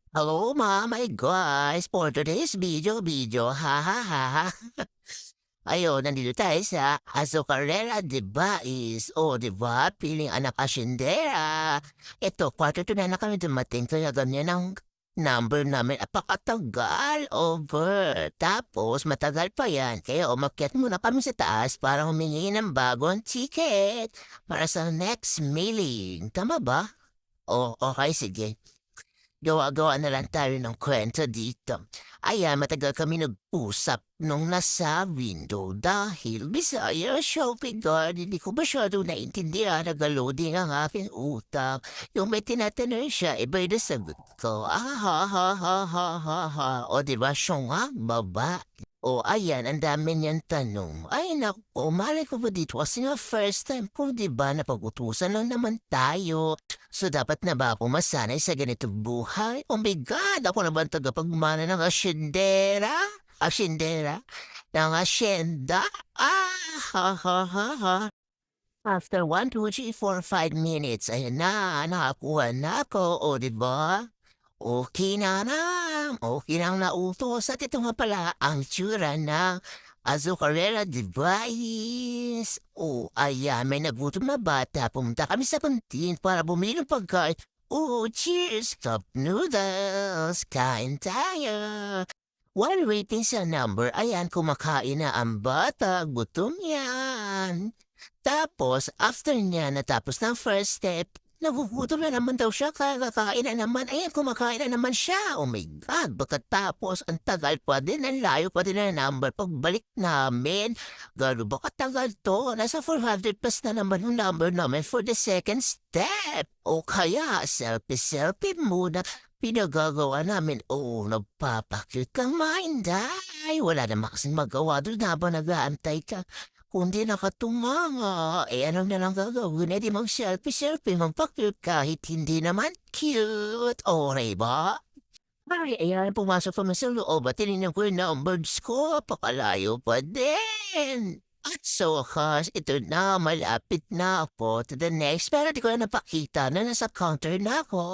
Hello, my guys. For today's video, ha ha ha ha. Ayun, nandito tayo sa Azucarera de Bais. O, di ba? Piling anak asyendera. Ito, quarter to na kami dumating. Kaya ganyan ang number namin. Apakatagal. Over. Tapos, matagal pa yan. Kaya umakyat muna kami sa taas para humingi ng bagong ticket para sa next mailing. Tama ba? O, okay, sige. Gawa-gawa na lang tayo ng kwento dito. Ayan, matagal kami nag-usap nung nasa window dahil Bisaya shopping guard, hindi ko masyado naintindihan nag-loading ang aking utak. Yung may tinatanong siya, iba'y nasagot ko. Ah, ha, ha, ha, ha, ha, ha. O diba, siya nga, baba. O ayan, ang dami niyang tanong. Ay naku, malay ko ba dito kasi nga first time ko, di ba, napag-utusan lang naman tayo. So dapat na ba ako masanay sa ganitong buhay? Oh my God, ako naman tagapagmana ng asyendera? Asyendera? Ng asyenda? Ah, ha, ha, ha, ha. After 1, 2, 3, 4, 5 minutes, ayan na, nakakuha na ako, o diba? Okay na okay nang nautos at ito nga pala ang tsura ng Azucarera device. O ayan, may nagutom na bata. Pumunta kami sa kantin para bumili ng pagkain. Oh, cheers! Cup noodles! Kain tayo! While waiting sa number, ayan, kumakain na ang bata. Gutom yan. Tapos, after niya natapos ng first step, nagugutom na naman daw siya, kakain na naman. Ayan, kumakain na naman siya. Oh my God, pagkatapos, ang tagal pa din, ang layo pa din ang number. Pagbalik namin, gano'n ba katagal to? Nasa 400 plus na naman yung number namin for the second step. O kaya, selfie-selfie muna. Pinagagawa namin, oo, nagpapakit kang mainday. Wala naman kasing magawa doon habang nag-aantay ka. Kundi nakatunganga, ano na lang gagawin, di mag-selfie-selfie, magpa-cute kahit hindi naman cute. Okay ba? Ay, ayan, pumasok pa sa loob at tinignan ko yung numbers ko, pakalayo pa din. At sa wakas, ito na, malapit na ako to the next, pero di ko na napakita na nasa counter na ako.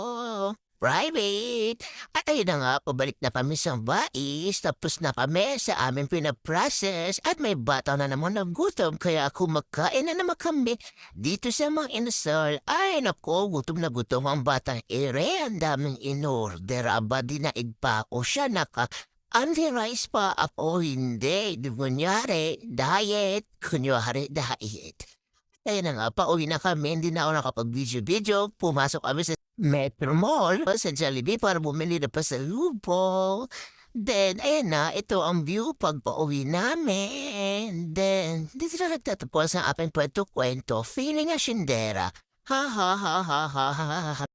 Private! At ayun na nga, pabalik na kami sa bais, tapos na kami sa aming pinaprocess at may bata na naman ng gutom kaya kumakain na naman kami dito sa mga inasal. Ay nako, gutom na gutom ang batang ere, ang daming in-order, aba dinaig pa ako siya anti-rice pa ako, hindi. Di kunyari, diet. Ayun na nga, pauwi na kami, hindi na ako nakapag-video-video, pumasok kami sa Metro Mall sa Jollibee para bumili na pasalubong. Then, ayan na, ito ang view pag pauwi namin. Then, dito na nagtatapos ang aking kwento-kwento, feeling asyendera. Ha ha ha ha ha ha ha ha.